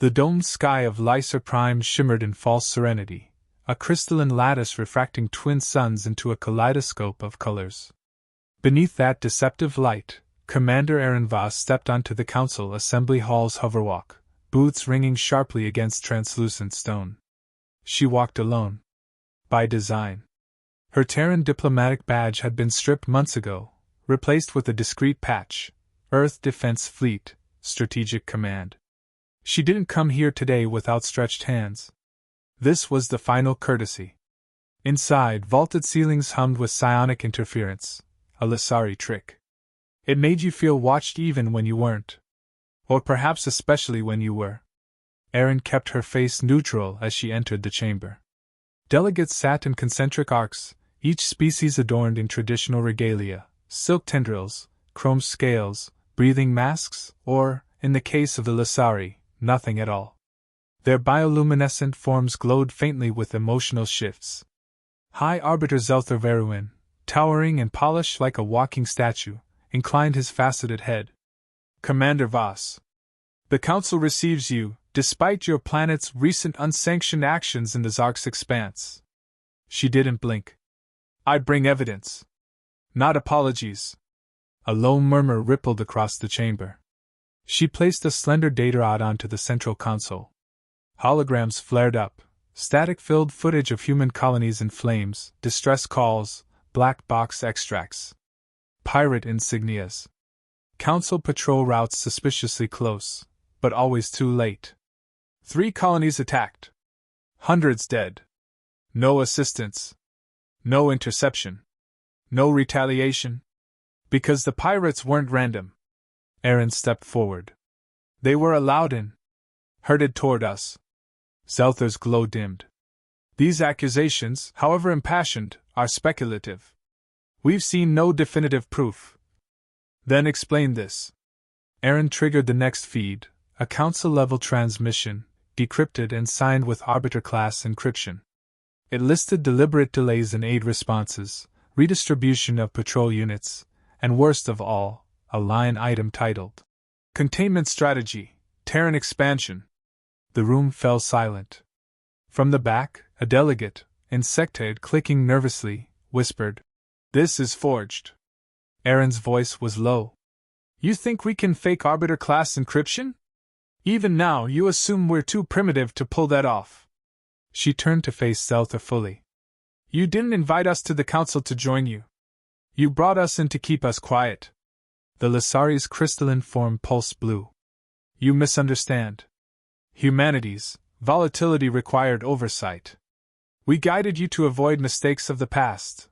The domed sky of Lycer Prime shimmered in false serenity, a crystalline lattice refracting twin suns into a kaleidoscope of colors. Beneath that deceptive light, Commander Aaron Voss stepped onto the Council Assembly Hall's hoverwalk, boots ringing sharply against translucent stone. She walked alone. By design. Her Terran diplomatic badge had been stripped months ago, replaced with a discreet patch, Earth Defense Fleet, Strategic Command. She didn't come here today with outstretched hands. This was the final courtesy. Inside, vaulted ceilings hummed with psionic interference, a Lasari trick. It made you feel watched even when you weren't. Or perhaps especially when you were. Erin kept her face neutral as she entered the chamber. Delegates sat in concentric arcs, each species adorned in traditional regalia, silk tendrils, chrome scales, breathing masks, or, in the case of the Lasari, nothing at all. Their bioluminescent forms glowed faintly with emotional shifts. High Arbiter Zelther Veruin, towering and polished like a walking statue, inclined his faceted head. Commander Voss. The Council receives you, despite your planet's recent unsanctioned actions in the Zark's expanse. She didn't blink. I bring evidence. Not apologies. A low murmur rippled across the chamber. She placed a slender data rod onto the central console. Holograms flared up, static-filled footage of human colonies in flames, distress calls, black box extracts. Pirate insignias. Council patrol routes suspiciously close, but always too late. 3 colonies attacked. Hundreds dead. No assistance. No interception. No retaliation. Because the pirates weren't random. Aaron stepped forward. They were allowed in. Herded toward us. Zelther's glow dimmed. These accusations, however impassioned, are speculative. We've seen no definitive proof. Then explain this. Aaron triggered the next feed, a council-level transmission, decrypted and signed with Arbiter-class encryption. It listed deliberate delays in aid responses, redistribution of patrol units, and worst of all, a line item titled, Containment Strategy, Terran Expansion. The room fell silent. From the back, a delegate, insectoid clicking nervously, whispered, This is forged. Aaron's voice was low. You think we can fake Arbiter-class encryption? Even now you assume we're too primitive to pull that off. She turned to face Zelther fully. You didn't invite us to the Council to join you. You brought us in to keep us quiet. The Lasari's crystalline form pulsed blue. You misunderstand. Humanity's volatility required oversight. We guided you to avoid mistakes of the past.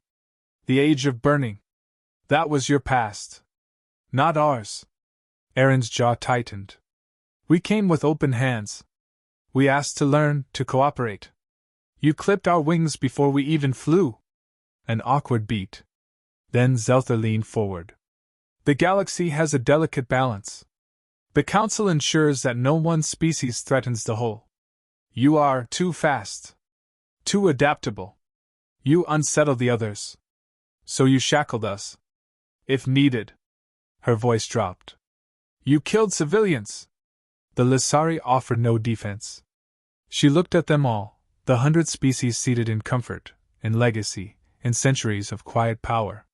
The age of burning. That was your past. Not ours. Aaron's jaw tightened. We came with open hands. We asked to learn, to cooperate. You clipped our wings before we even flew. An awkward beat. Then Zelther leaned forward. The galaxy has a delicate balance. The Council ensures that no one species threatens the whole. You are too fast. Too adaptable. You unsettle the others. So you shackled us. If needed. Her voice dropped. You killed civilians. The Lasari offered no defense. She looked at them all, the 100 species seated in comfort, in legacy, in centuries of quiet power.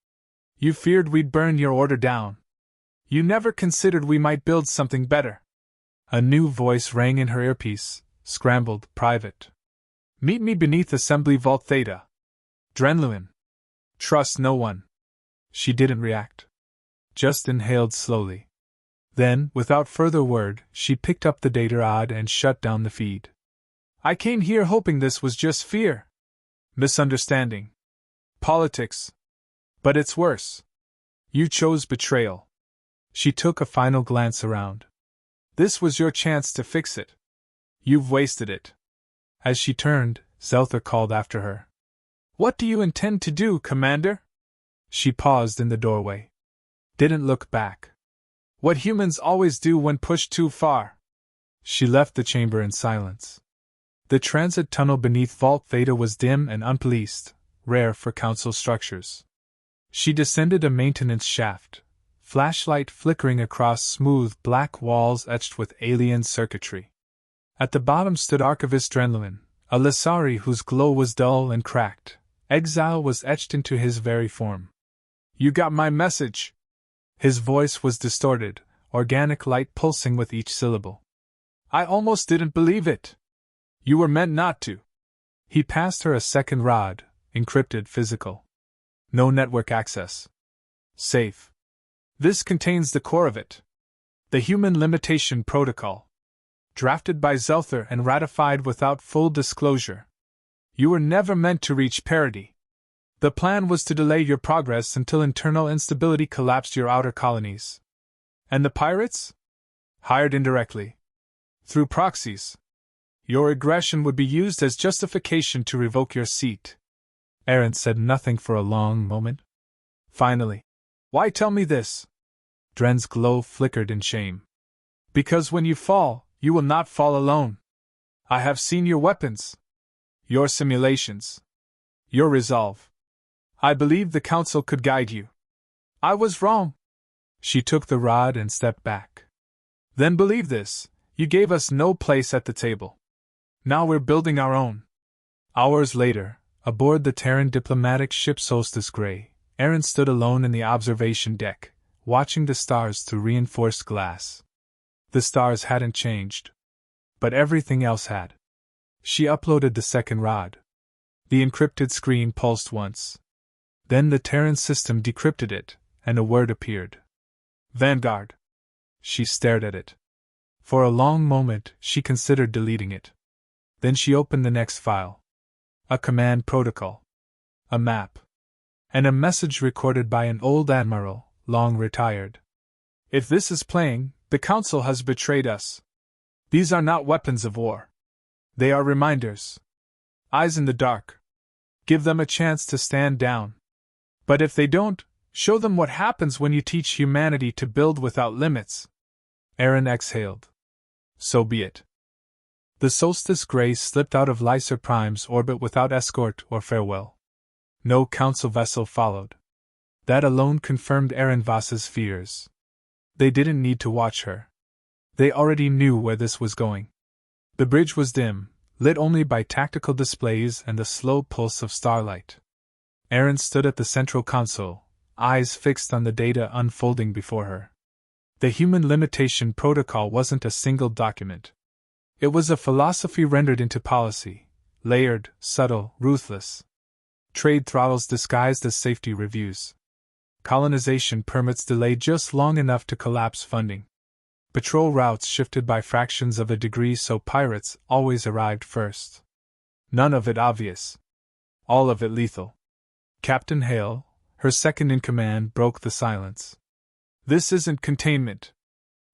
You feared we'd burn your order down. You never considered we might build something better. A new voice rang in her earpiece, scrambled, private. Meet me beneath Assembly Vault Theta. Drenluin. Trust no one. She didn't react. Just inhaled slowly. Then, without further word, she picked up the data rod and shut down the feed. I came here hoping this was just fear. Misunderstanding. Politics. But it's worse. You chose betrayal. She took a final glance around. This was your chance to fix it. You've wasted it. As she turned, Zelther called after her. What do you intend to do, Commander? She paused in the doorway. Didn't look back. What humans always do when pushed too far. She left the chamber in silence. The transit tunnel beneath Vault Theta was dim and unpoliced, rare for Council structures. She descended a maintenance shaft, flashlight flickering across smooth black walls etched with alien circuitry. At the bottom stood Archivist Drenlin, a Lissari whose glow was dull and cracked. Exile was etched into his very form. "You got my message!" His voice was distorted, organic light pulsing with each syllable. "I almost didn't believe it. You were meant not to." He passed her a second rod, encrypted physical. "No network access. Safe. This contains the core of it. The Human Limitation Protocol. Drafted by Zelther and ratified without full disclosure. You were never meant to reach parity. The plan was to delay your progress until internal instability collapsed your outer colonies. And the pirates? Hired indirectly. Through proxies. Your aggression would be used as justification to revoke your seat." Aaron said nothing for a long moment. Finally, "Why tell me this?" Dren's glow flickered in shame. "Because when you fall, you will not fall alone. I have seen your weapons. Your simulations. Your resolve. I believed the Council could guide you. I was wrong." She took the rod and stepped back. "Then believe this, you gave us no place at the table. Now we're building our own." Hours later, aboard the Terran diplomatic ship Solstice Gray, Aaron stood alone in the observation deck, watching the stars through reinforced glass. The stars hadn't changed. But everything else had. She uploaded the second rod. The encrypted screen pulsed once. Then the Terran system decrypted it, and a word appeared. "Vanguard." She stared at it. For a long moment, she considered deleting it. Then she opened the next file. A command protocol. A map. And a message recorded by an old admiral, long retired. "If this is playing, the Council has betrayed us. These are not weapons of war. They are reminders. Eyes in the dark. Give them a chance to stand down. But if they don't, show them what happens when you teach humanity to build without limits." Aaron exhaled. So be it. The Solstice Gray slipped out of Lycer Prime's orbit without escort or farewell. No Council vessel followed. That alone confirmed Aaron Voss's fears. They didn't need to watch her. They already knew where this was going. The bridge was dim, lit only by tactical displays and the slow pulse of starlight. Aaron stood at the central console, eyes fixed on the data unfolding before her. The Human Limitation Protocol wasn't a single document. It was a philosophy rendered into policy, layered, subtle, ruthless. Trade throttles disguised as safety reviews. Colonization permits delayed just long enough to collapse funding. Patrol routes shifted by fractions of a degree so pirates always arrived first. None of it obvious. All of it lethal. Captain Hale, her second in command, broke the silence. "This isn't containment.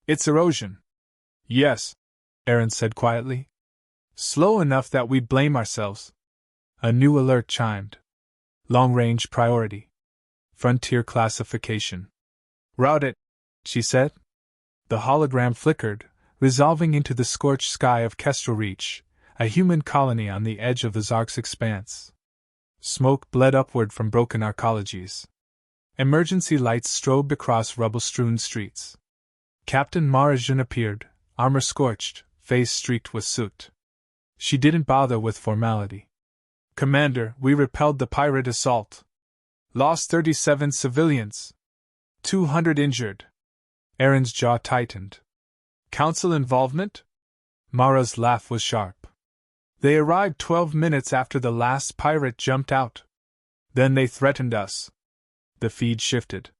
It's erosion." "Yes," Aaron said quietly. "Slow enough that we blame ourselves." A new alert chimed. Long-range priority. Frontier classification. "Route it," she said. The hologram flickered, resolving into the scorched sky of Kestrel Reach, a human colony on the edge of the Zark's expanse. Smoke bled upward from broken arcologies. Emergency lights strobed across rubble-strewn streets. Captain Marajan appeared, armor scorched, face streaked with soot. She didn't bother with formality. "Commander, we repelled the pirate assault. Lost 37 civilians. 200 injured." Aaron's jaw tightened. "Council involvement?" Mara's laugh was sharp. "They arrived 12 minutes after the last pirate jumped out. Then they threatened us." The feed shifted.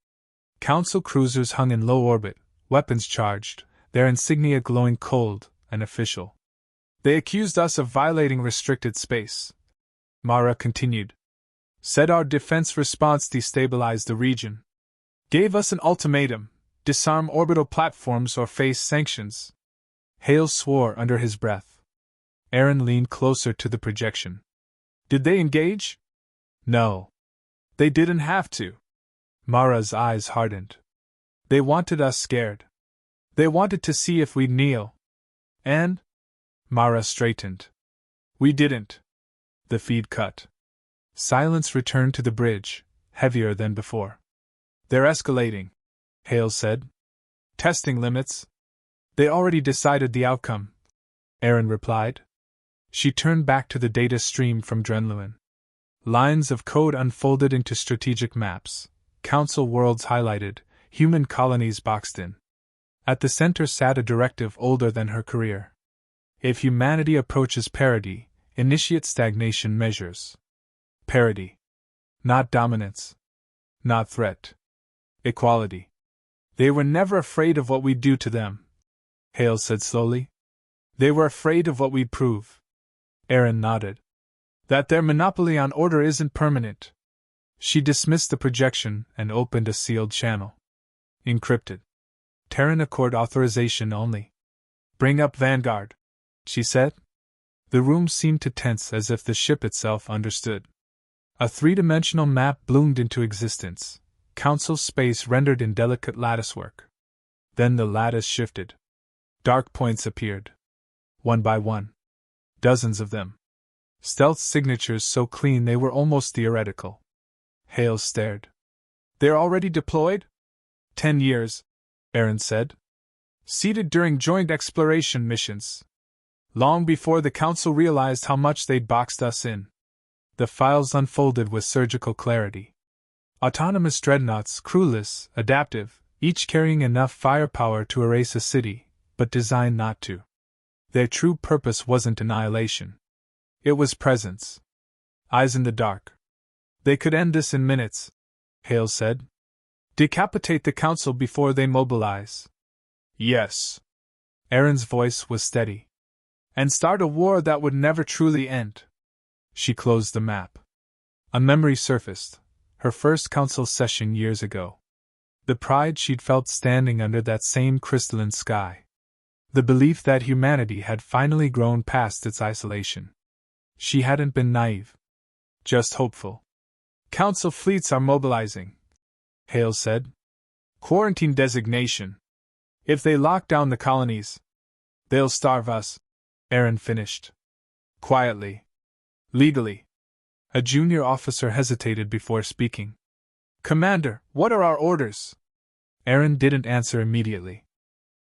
Council cruisers hung in low orbit, weapons charged, their insignia glowing cold and official. "They accused us of violating restricted space," Mara continued. "Said our defense response destabilized the region. Gave us an ultimatum: disarm orbital platforms or face sanctions." Hale swore under his breath. Aaron leaned closer to the projection. "Did they engage?" "No. They didn't have to." Mara's eyes hardened. "They wanted us scared. They wanted to see if we'd kneel. And?" Mara straightened. "We didn't." The feed cut. Silence returned to the bridge, heavier than before. "They're escalating," Hale said. "Testing limits. They already decided the outcome." Erin replied. She turned back to the data stream from Drenluin. Lines of code unfolded into strategic maps, council worlds highlighted, human colonies boxed in. At the center sat a directive older than her career. If humanity approaches parity, initiate stagnation measures. Parity. Not dominance. Not threat. Equality. They were never afraid of what we'd do to them, Hale said slowly. They were afraid of what we'd prove. Erin nodded. That their monopoly on order isn't permanent. She dismissed the projection and opened a sealed channel. Encrypted. Terran Accord authorization only. Bring up Vanguard, she said. The room seemed to tense as if the ship itself understood. A three-dimensional map bloomed into existence, council space rendered in delicate latticework. Then the lattice shifted. Dark points appeared. One by one. Dozens of them. Stealth signatures so clean they were almost theoretical. Hale stared. They're already deployed? 10 years, Erin said. Seeded during joint exploration missions. Long before the Council realized how much they'd boxed us in. The files unfolded with surgical clarity. Autonomous dreadnoughts, crewless, adaptive, each carrying enough firepower to erase a city, but designed not to. Their true purpose wasn't annihilation. It was presence. Eyes in the dark. They could end this in minutes, Hale said. Decapitate the Council before they mobilize. Yes. Erin's voice was steady. And start a war that would never truly end. She closed the map. A memory surfaced, her first council session years ago. The pride she'd felt standing under that same crystalline sky. The belief that humanity had finally grown past its isolation. She hadn't been naive. Just hopeful. Council fleets are mobilizing, Hale said. Quarantine designation. If they lock down the colonies, they'll starve us, Erin finished. Quietly. Legally. A junior officer hesitated before speaking. Commander, what are our orders? Erin didn't answer immediately.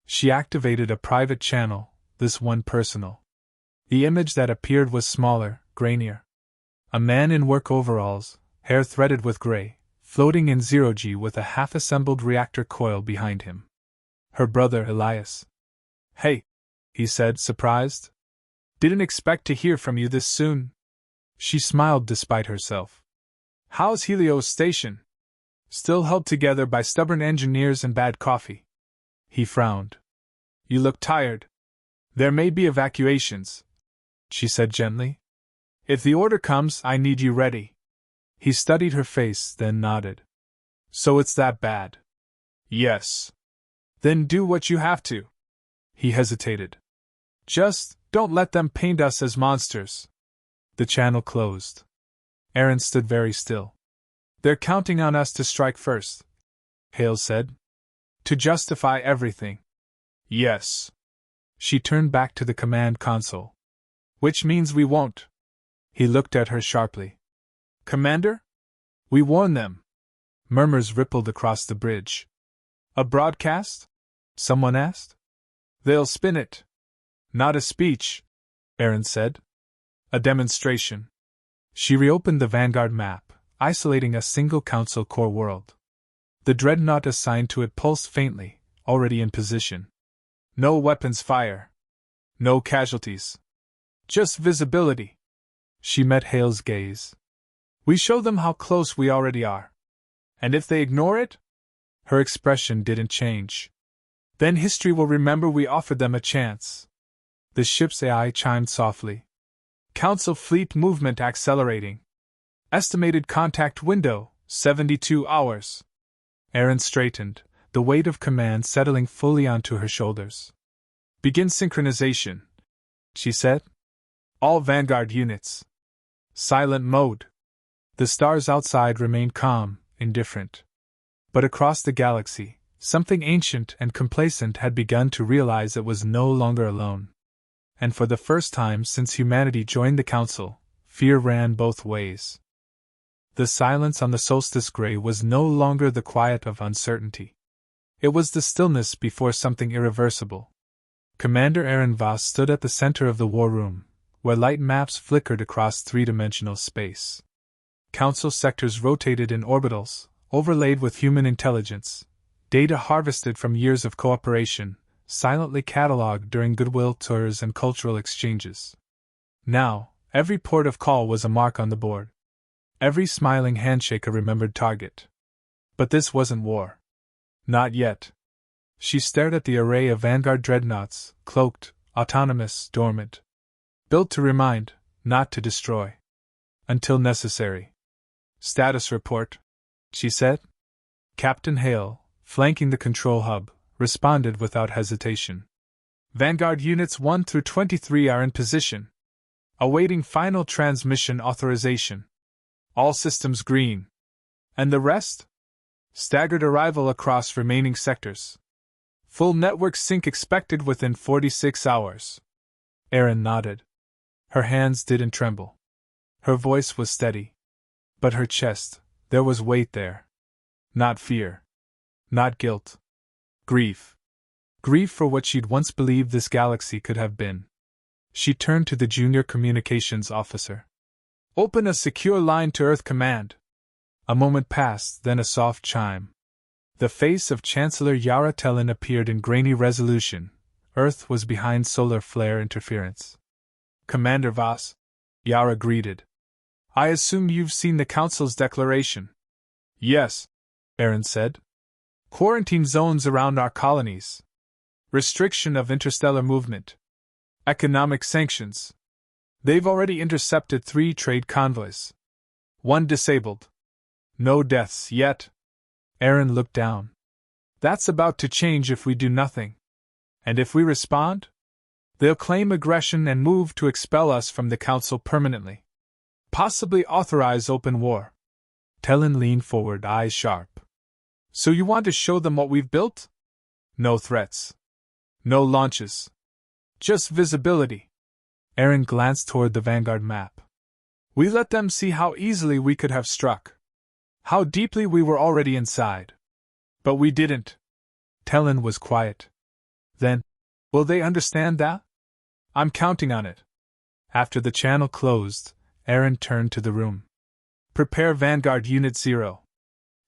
She activated a private channel, this one personal. The image that appeared was smaller, grainier. A man in work overalls, hair threaded with gray, floating in zero-G with a half-assembled reactor coil behind him. Her brother Elias. Hey, he said, surprised. Didn't expect to hear from you this soon. She smiled despite herself. How's Helios Station? Still held together by stubborn engineers and bad coffee. He frowned. You look tired. There may be evacuations, she said gently. If the order comes, I need you ready. He studied her face, then nodded. So it's that bad? Yes. Then do what you have to. He hesitated. Just don't let them paint us as monsters. The channel closed. Erin stood very still. They're counting on us to strike first, Hale said. To justify everything. Yes. She turned back to the command console. Which means we won't. He looked at her sharply. Commander? We warn them. Murmurs rippled across the bridge. A broadcast? Someone asked. They'll spin it. Not a speech, Erin said. A demonstration. She reopened the Vanguard map, isolating a single Council core world. The dreadnought assigned to it pulsed faintly, already in position. No weapons fire. No casualties. Just visibility. She met Hale's gaze. We show them how close we already are. And if they ignore it? Her expression didn't change. Then history will remember we offered them a chance. The ship's AI chimed softly. Council fleet movement accelerating. Estimated contact window, 72 hours. Erin straightened, the weight of command settling fully onto her shoulders. Begin synchronization, she said. All Vanguard units. Silent mode. The stars outside remained calm, indifferent. But across the galaxy, something ancient and complacent had begun to realize it was no longer alone. And for the first time since humanity joined the Council, fear ran both ways. The silence on the solstice gray was no longer the quiet of uncertainty. It was the stillness before something irreversible. Commander Aaron Voss stood at the center of the war room, where light maps flickered across three-dimensional space. Council sectors rotated in orbitals, overlaid with human intelligence, data harvested from years of cooperation, silently catalogued during goodwill tours and cultural exchanges. Now, every port of call was a mark on the board. Every smiling handshake a remembered target. But this wasn't war. Not yet. She stared at the array of Vanguard dreadnoughts, cloaked, autonomous, dormant. Built to remind, not to destroy. Until necessary. Status report, she said. Captain Hale, flanking the control hub, responded without hesitation. Vanguard Units 1 through 23 are in position. Awaiting final transmission authorization. All systems green. And the rest? Staggered arrival across remaining sectors. Full network sync expected within 46 hours. Aaron nodded. Her hands didn't tremble. Her voice was steady. But her chest, there was weight there. Not fear. Not guilt. Grief. Grief for what she'd once believed this galaxy could have been. She turned to the junior communications officer. Open a secure line to Earth Command. A moment passed, then a soft chime. The face of Chancellor Yara Tellin appeared in grainy resolution. Earth was behind solar flare interference. Commander Voss, Yara greeted. I assume you've seen the Council's declaration. Yes, Aaron said. Quarantine zones around our colonies. Restriction of interstellar movement. Economic sanctions. They've already intercepted 3 trade convoys. 1 disabled. No deaths yet. Aaron looked down. That's about to change if we do nothing. And if we respond? They'll claim aggression and move to expel us from the Council permanently. Possibly authorize open war. Tellin leaned forward, eyes sharp. So you want to show them what we've built? No threats. No launches. Just visibility. Aaron glanced toward the Vanguard map. We let them see how easily we could have struck. How deeply we were already inside. But we didn't. Tellin was quiet. Then, will they understand that? I'm counting on it. After the channel closed, Aaron turned to the room. Prepare Vanguard Unit 0.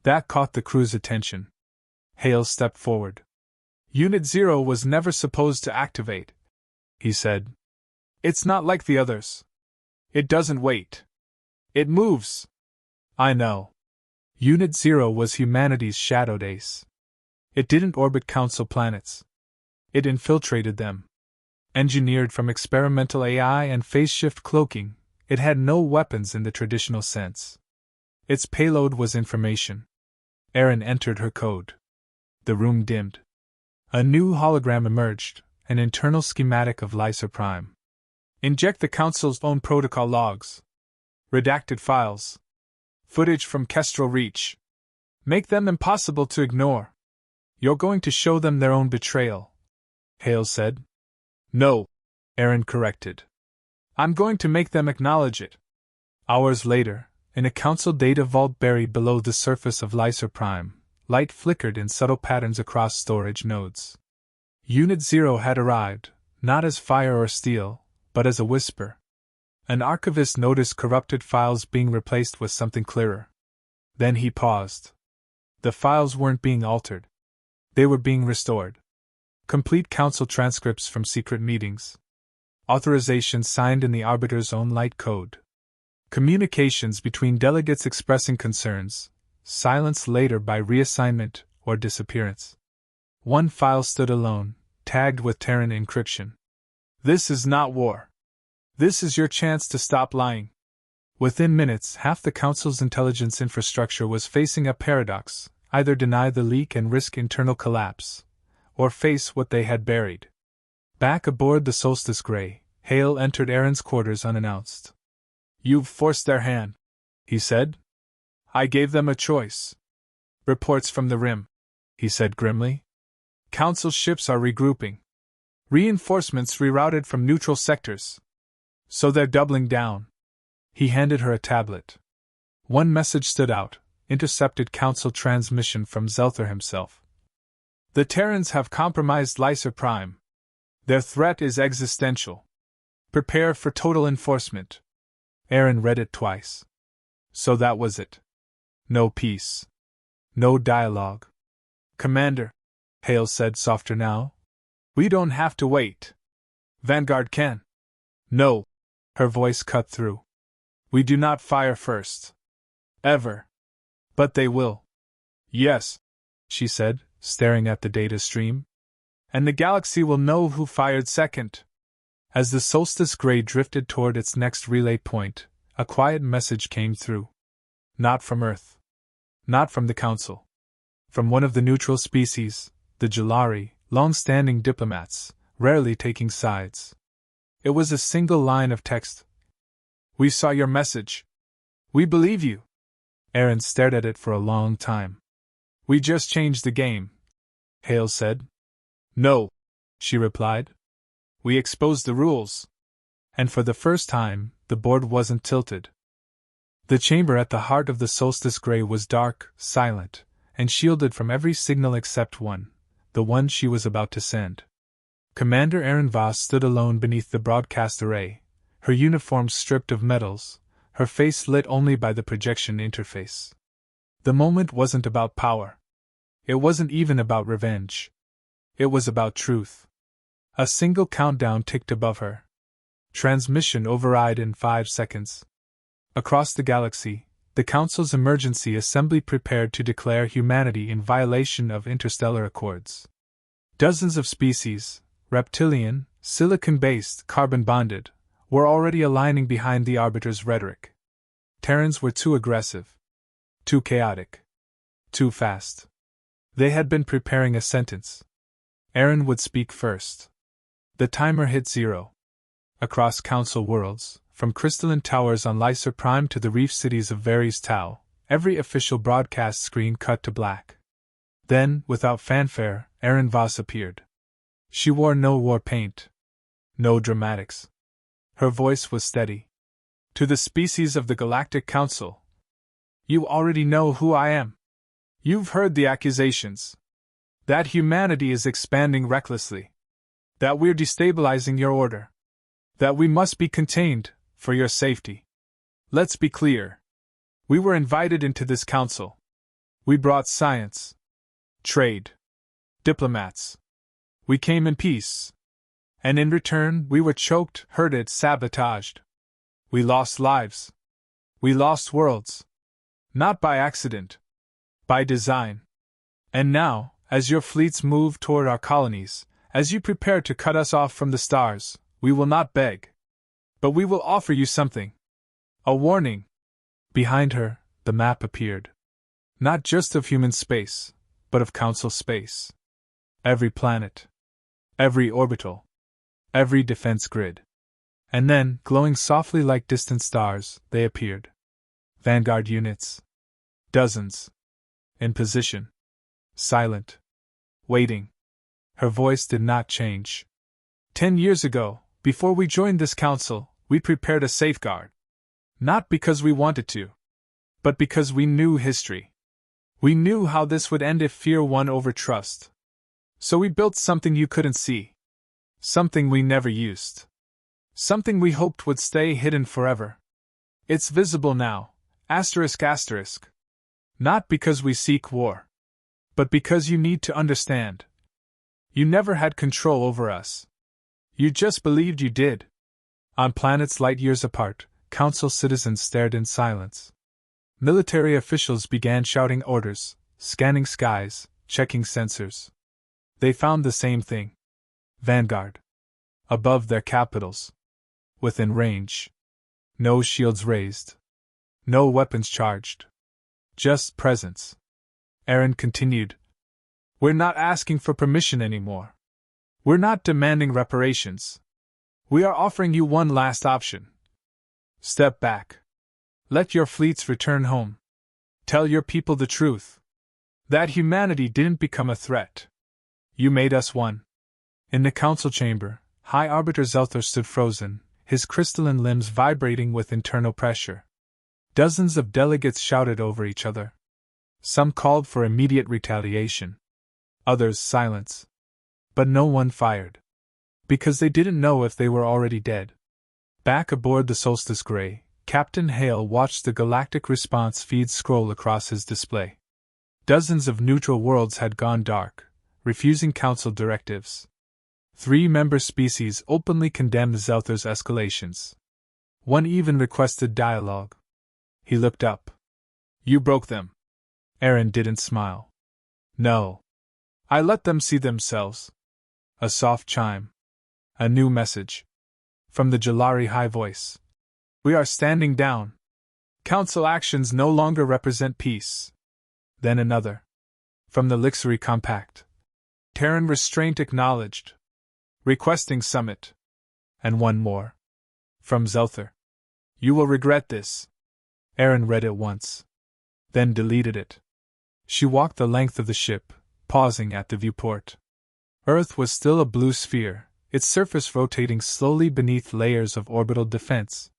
That caught the crew's attention. Hale stepped forward. Unit 0 was never supposed to activate, he said. It's not like the others. It doesn't wait. It moves. I know. Unit 0 was humanity's shadowed ace. It didn't orbit Council planets. It infiltrated them. Engineered from experimental AI and phase-shift cloaking, it had no weapons in the traditional sense. Its payload was information. Aaron entered her code. The room dimmed. A new hologram emerged, an internal schematic of Lyser Prime. Inject the Council's own protocol logs. Redacted files. Footage from Kestrel Reach. Make them impossible to ignore. You're going to show them their own betrayal, Hale said. No, Aaron corrected. I'm going to make them acknowledge it. Hours later, in a Council data vault buried below the surface of Lyser Prime, light flickered in subtle patterns across storage nodes. Unit 0 had arrived, not as fire or steel, but as a whisper. An archivist noticed corrupted files being replaced with something clearer. Then he paused. The files weren't being altered. They were being restored. Complete Council transcripts from secret meetings. Authorizations signed in the Arbiter's own light code. Communications between delegates expressing concerns, silenced later by reassignment or disappearance. One file stood alone, tagged with Terran encryption. This is not war. This is your chance to stop lying. Within minutes, half the Council's intelligence infrastructure was facing a paradox: either deny the leak and risk internal collapse, or face what they had buried. Back aboard the Solstice Grey, Hale entered Aaron's quarters unannounced. You've forced their hand, he said. I gave them a choice. Reports from the Rim, he said grimly. Council ships are regrouping. Reinforcements rerouted from neutral sectors. So they're doubling down. He handed her a tablet. One message stood out, intercepted Council transmission from Zelther himself. The Terrans have compromised Lyser Prime. Their threat is existential. Prepare for total enforcement. Aaron read it twice. So that was it. No peace. No dialogue. Commander, Hale said softer now. We don't have to wait. Vanguard can. No. Her voice cut through. We do not fire first. Ever. But they will. Yes, she said, staring at the data stream. And the galaxy will know who fired second. As the solstice gray drifted toward its next relay point, a quiet message came through. Not from Earth. Not from the Council. From one of the neutral species, the Disarray, long-standing diplomats, rarely taking sides. It was a single line of text. We saw your message. We believe you. Aaron stared at it for a long time. We just changed the game, Hale said. No, she replied. We exposed the rules. And for the first time, the board wasn't tilted. The chamber at the heart of the solstice gray was dark, silent, and shielded from every signal except one, the one she was about to send. Commander Aaron Voss stood alone beneath the broadcast array, her uniform stripped of medals, her face lit only by the projection interface. The moment wasn't about power. It wasn't even about revenge. It was about truth. A single countdown ticked above her. Transmission override in 5 seconds. Across the galaxy, the Council's emergency assembly prepared to declare humanity in violation of interstellar accords. Dozens of species, reptilian, silicon-based, carbon-bonded, were already aligning behind the Arbiter's rhetoric. Terrans were too aggressive. Too chaotic. Too fast. They had been preparing a sentence. Aaron would speak first. The timer hit 0. Across Council worlds, from crystalline towers on Lycer Prime to the reef cities of Varys Tau, every official broadcast screen cut to black. Then, without fanfare, Aaron Voss appeared. She wore no war paint. No dramatics. Her voice was steady. To the species of the Galactic Council. You already know who I am. You've heard the accusations. That humanity is expanding recklessly. That we're destabilizing your order. That we must be contained, for your safety. Let's be clear. We were invited into this council. We brought science. Trade. Diplomats. We came in peace. And in return, we were choked, herded, sabotaged. We lost lives. We lost worlds. Not by accident. By design. And now, as your fleets move toward our colonies, as you prepare to cut us off from the stars, we will not beg. But we will offer you something. A warning. Behind her, the map appeared. Not just of human space, but of Council space. Every planet. Every orbital. Every defense grid. And then, glowing softly like distant stars, they appeared. Vanguard units. Dozens. In position. Silent. Waiting. Her voice did not change. 10 years ago, before we joined this council, we prepared a safeguard. Not because we wanted to, but because we knew history. We knew how this would end if fear won over trust. So we built something you couldn't see. Something we never used. Something we hoped would stay hidden forever. It's visible now, asterisk asterisk. Not because we seek war. But because you need to understand. You never had control over us. You just believed you did. On planets light years apart, Council citizens stared in silence. Military officials began shouting orders, scanning skies, checking sensors. They found the same thing. Vanguard. Above their capitals. Within range. No shields raised. No weapons charged. Just presence. Aaron continued. We're not asking for permission anymore. We're not demanding reparations. We are offering you one last option. Step back. Let your fleets return home. Tell your people the truth. That humanity didn't become a threat. You made us one. In the council chamber, High Arbiter Zelthar stood frozen, his crystalline limbs vibrating with internal pressure. Dozens of delegates shouted over each other. Some called for immediate retaliation. Others silence. But no one fired. Because they didn't know if they were already dead. Back aboard the Solstice Gray, Captain Hale watched the galactic response feed scroll across his display. Dozens of neutral worlds had gone dark, refusing Council directives. 3 member species openly condemned Zelther's escalations. One even requested dialogue. He looked up. You broke them. Aaron didn't smile. No. I let them see themselves. A soft chime. A new message. From the Jalari high voice. We are standing down. Council actions no longer represent peace. Then another. From the Lixery Compact. Terran restraint acknowledged. Requesting summit. And one more. From Zelther. You will regret this. Aaron read it once. Then deleted it. She walked the length of the ship, pausing at the viewport. Earth was still a blue sphere, its surface rotating slowly beneath layers of orbital defense.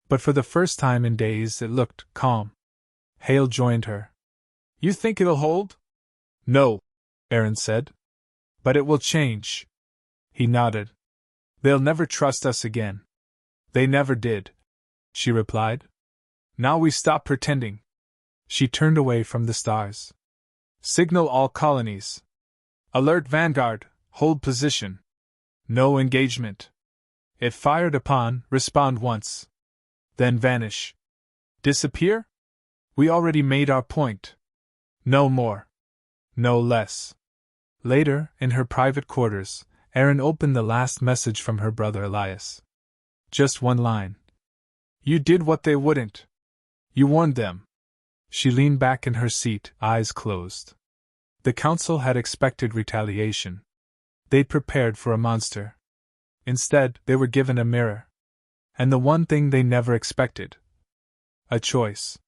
But for the first time in days it looked calm. Hale joined her. You think it'll hold? No, Aaron said. But it will change. He nodded. They'll never trust us again. They never did, she replied. Now we stop pretending. She turned away from the stars. Signal all colonies. Alert Vanguard, hold position. No engagement. If fired upon, respond once. Then vanish. Disappear? We already made our point. No more. No less. Later, in her private quarters, Aaron opened the last message from her brother Elias. Just one line. You did what they wouldn't. You warned them. She leaned back in her seat, eyes closed. The Council had expected retaliation. They'd prepared for a monster. Instead, they were given a mirror. And the one thing they never expected. A choice.